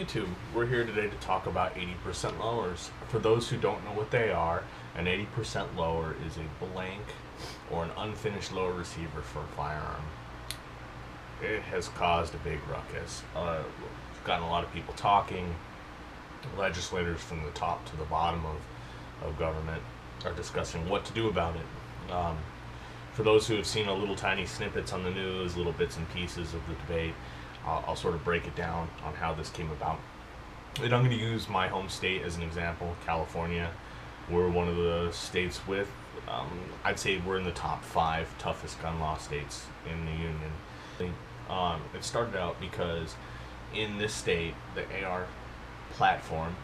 YouTube. We're here today to talk about 80% lowers. For those who don't know what they are, an 80% lower is a blank or an unfinished lower receiver for a firearm. It has caused a big ruckus. It's gotten a lot of people talking. Legislators from the top to the bottom of government are discussing what to do about it. For those who have seen a little tiny snippets on the news, little bits and pieces of the debate, I'll sort of break it down on how this came about. And I'm going to use my home state as an example, California. We're one of the states with, I'd say we're in the top 5 toughest gun law states in the union. It started out because in this state, the AR platform,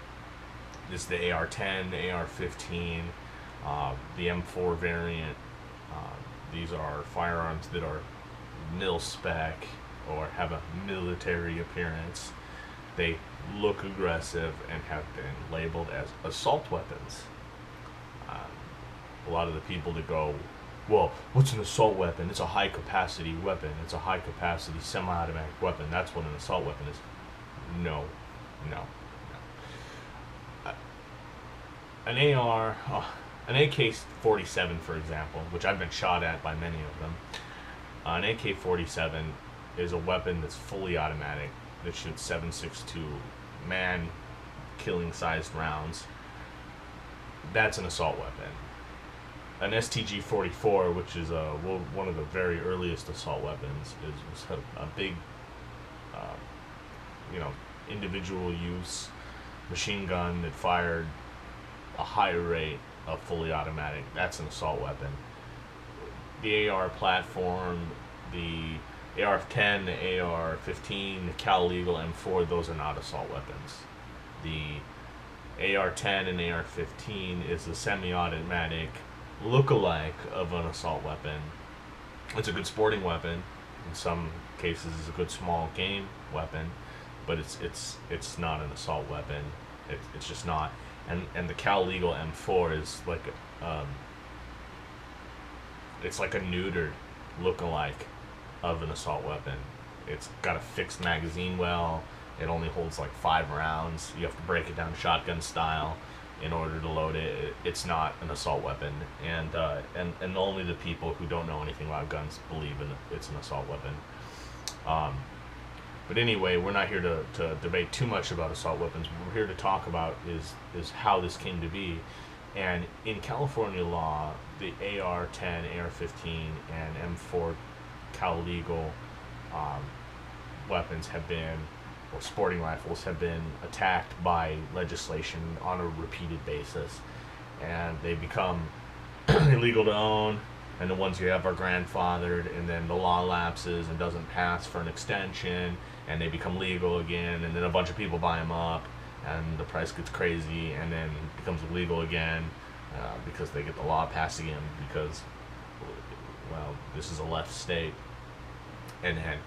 this is the AR10, the AR15, the M4 variant. These are firearms that are mil-spec or have a military appearance. They look aggressive and have been labeled as assault weapons. A lot of the people that go, well, what's an assault weapon? It's a high-capacity weapon. It's a high-capacity semi-automatic weapon. That's what an assault weapon is. No. An AK-47, for example, which I've been shot at by many of them, an AK-47 is a weapon that's fully automatic that shoots 7.62 man-killing sized rounds. That's an assault weapon. An STG-44, which is one of the very earliest assault weapons, was a big, individual use machine gun that fired a higher rate of fully automatic. That's an assault weapon. The AR platform, the AR-10, the AR-15, the Cal Legal M4, those are not assault weapons. The AR-10 and AR-15 is a semi-automatic look-alike of an assault weapon. It's a good sporting weapon. In some cases, it's a good small game weapon, but it's not an assault weapon. It's just not. And the Cal Legal M4 is like it's like a neutered look-alike of an assault weapon. It's got a fixed magazine well. It only holds like 5 rounds. You have to break it down shotgun style in order to load it. It's not an assault weapon, and only the people who don't know anything about guns believe it's an assault weapon. But anyway, we're not here to debate too much about assault weapons. What we're here to talk about is how this came to be. And in California law, the AR-10, AR-15, and M4 Cal Legal weapons have been, or sporting rifles have been attacked by legislation on a repeated basis. And they become illegal to own, and the ones you have are grandfathered, and then the law lapses and doesn't pass for an extension, and they become legal again, and then a bunch of people buy them up, and the price gets crazy, and then it becomes illegal again because they get the law passed again because, well, this is a left state, and then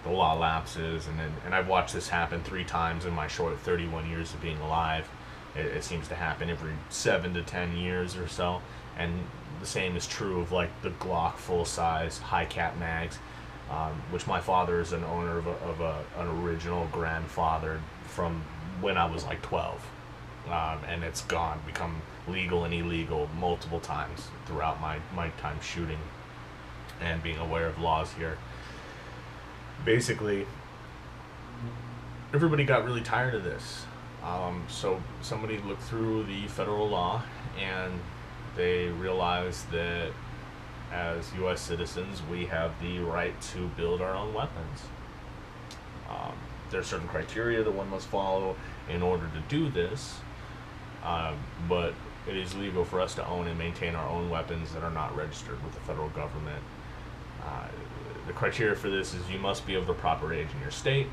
the law lapses, and I've watched this happen 3 times in my short 31 years of being alive. It seems to happen every 7 to 10 years or so, and the same is true of like the Glock full-size high-cap mags, which my father is an owner of an original grandfathered from when I was like 12, and it's become legal and illegal multiple times throughout my time shooting and being aware of laws here. Basically, everybody got really tired of this, so somebody looked through the federal law and they realized that as U.S. citizens, we have the right to build our own weapons. There are certain criteria that one must follow in order to do this, but it is legal for us to own and maintain our own weapons that are not registered with the federal government. The criteria for this is you must be of the proper age in your state,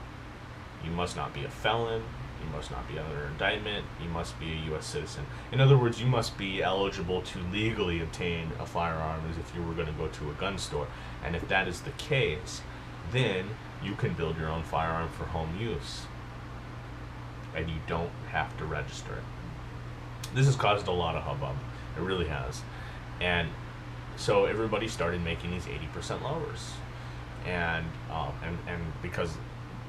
you must not be a felon, you must not be under indictment, you must be a U.S. citizen. In other words, you must be eligible to legally obtain a firearm as if you were going to go to a gun store. And if that is the case, then you can build your own firearm for home use. And you don't have to register it. This has caused a lot of hubbub. It really has. And so everybody started making these 80% lowers. And because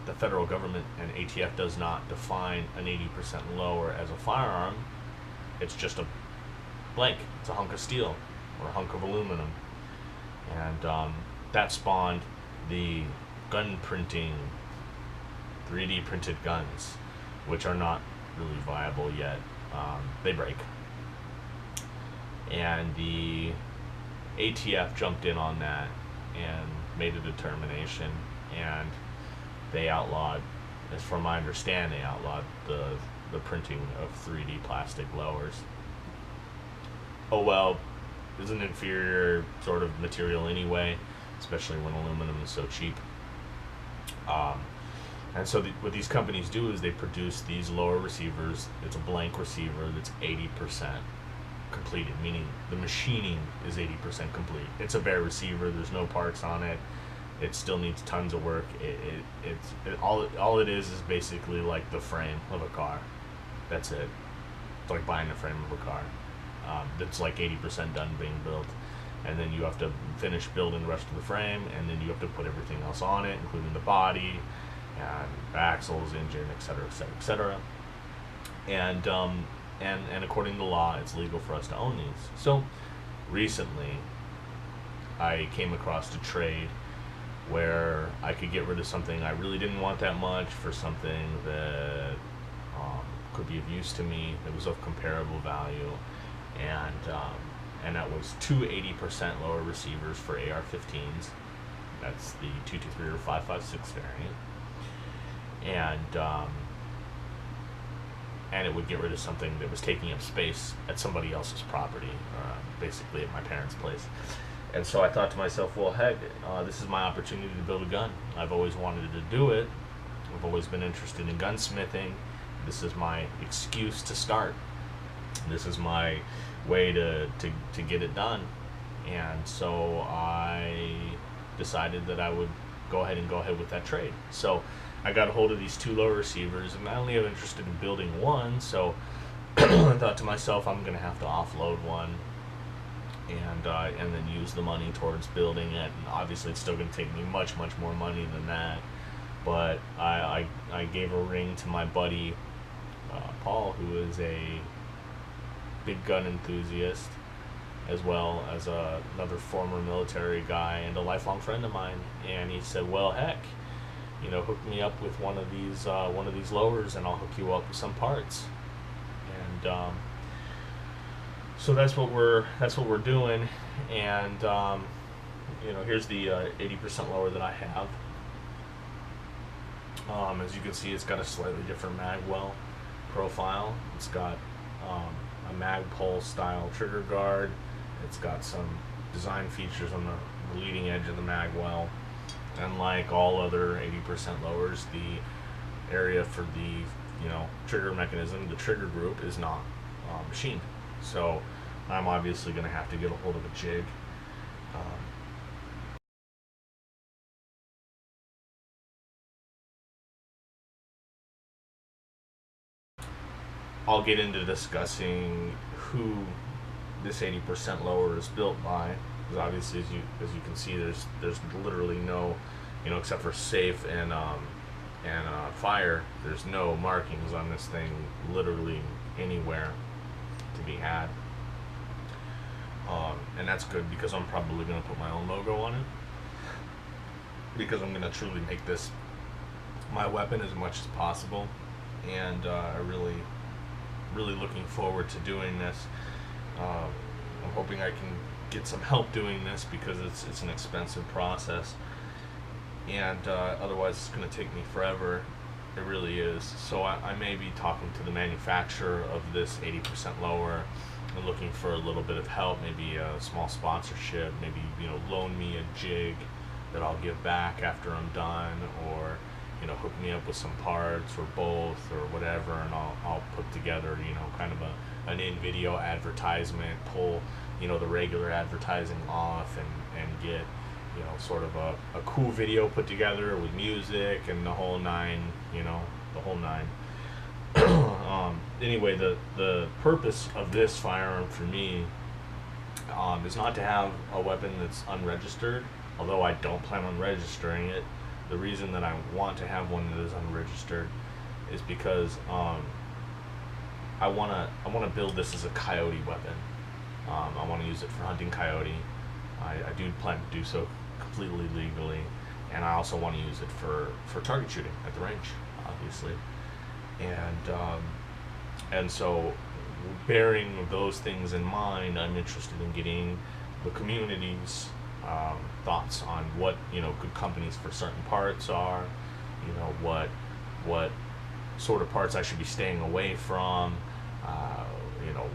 the federal government and ATF does not define an 80% lower as a firearm. It's just a blank. It's a hunk of steel or a hunk of aluminum. And that spawned the gun printing, 3D printed guns, which are not really viable yet. They break. And the ATF jumped in on that and made a determination, and they outlawed, as from my understanding, the printing of 3D plastic lowers. Oh well, it's an inferior sort of material anyway, especially when aluminum is so cheap. And so what these companies do is they produce these lower receivers. It's a blank receiver that's 80% completed, meaning the machining is 80% complete. It's a bare receiver. There's no parts on it. It still needs tons of work. All it is basically like the frame of a car. That's it. It's like buying the frame of a car. That's like 80% done being built, and then you have to finish building the rest of the frame, and then you have to put everything else on it, including the body and axles, engine, etc., etc., etc. And according to law, it's legal for us to own these. So recently, I came across a trade where I could get rid of something I really didn't want that much for something that could be of use to me, that was of comparable value, and that was two 80% lower receivers for AR15s. That's the 223 or 5.56 variant, and it would get rid of something that was taking up space at somebody else's property, basically at my parents' place. And so I thought to myself, well, heck, this is my opportunity to build a gun. I've always wanted to do it. I've always been interested in gunsmithing. This is my excuse to start. This is my way to get it done. And so I decided that I would go ahead with that trade. So I got a hold of these two lower receivers, and I only am interested in building one, so I thought to myself, I'm going to have to offload one and then use the money towards building it. And obviously it's still going to take me much more money than that, but I gave a ring to my buddy Paul, who is a big gun enthusiast, as well as another former military guy and a lifelong friend of mine. And he said, well, heck, hook me up with one of these lowers, and I'll hook you up with some parts. And so that's what we're doing. And here's the 80% lower that I have. As you can see, it's got a slightly different mag well profile. It's got a Magpul style trigger guard. It's got some design features on the leading edge of the mag well. And like all other 80% lowers, the area for the trigger mechanism, the trigger group, is not machined. So I'm obviously going to have to get a hold of a jig. I'll get into discussing who this 80% lower is built by, because obviously, as you can see, there's literally no, except for safe and fire, there's no markings on this thing literally anywhere to be had. And that's good, because I'm probably going to put my own logo on it, because I'm going to truly make this my weapon as much as possible. And I really looking forward to doing this. I'm hoping I can get some help doing this, because it's an expensive process, and otherwise it's going to take me forever. It really is. So I may be talking to the manufacturer of this 80% lower and looking for a little bit of help, maybe a small sponsorship, maybe loan me a jig that I'll give back after I'm done, or hook me up with some parts, or both, or whatever, and I'll put together kind of an in-video advertisement, pull the regular advertising off, and get sort of a cool video put together with music and the whole nine. Anyway, the purpose of this firearm for me is not to have a weapon that's unregistered, although I don't plan on registering it. the reason that I want to have one that is unregistered is because I wanna build this as a coyote weapon. I want to use it for hunting coyote. I do plan to do so completely legally, and I also want to use it for target shooting at the range, obviously. And so, bearing those things in mind, I'm interested in getting the community's thoughts on what good companies for certain parts are. What sort of parts I should be staying away from. You know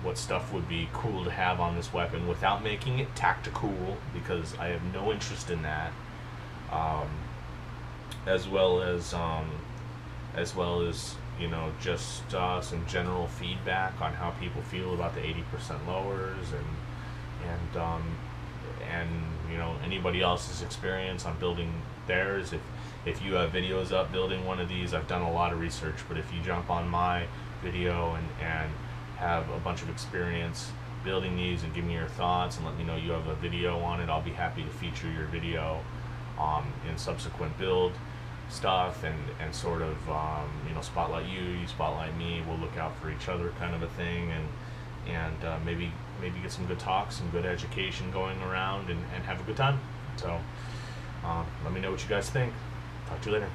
what stuff would be cool to have on this weapon without making it tactical, because I have no interest in that. As well as just some general feedback on how people feel about the 80% lowers, and anybody else's experience on building theirs. If you have videos up building one of these, I've done a lot of research, but if you jump on my video and have a bunch of experience building these and give me your thoughts and let me know you have a video on it, I'll be happy to feature your video in subsequent build stuff, and sort of spotlight you spotlight me. We'll look out for each other, kind of a thing, and maybe get some good talks, some good education going around, and have a good time. So let me know what you guys think. Talk to you later.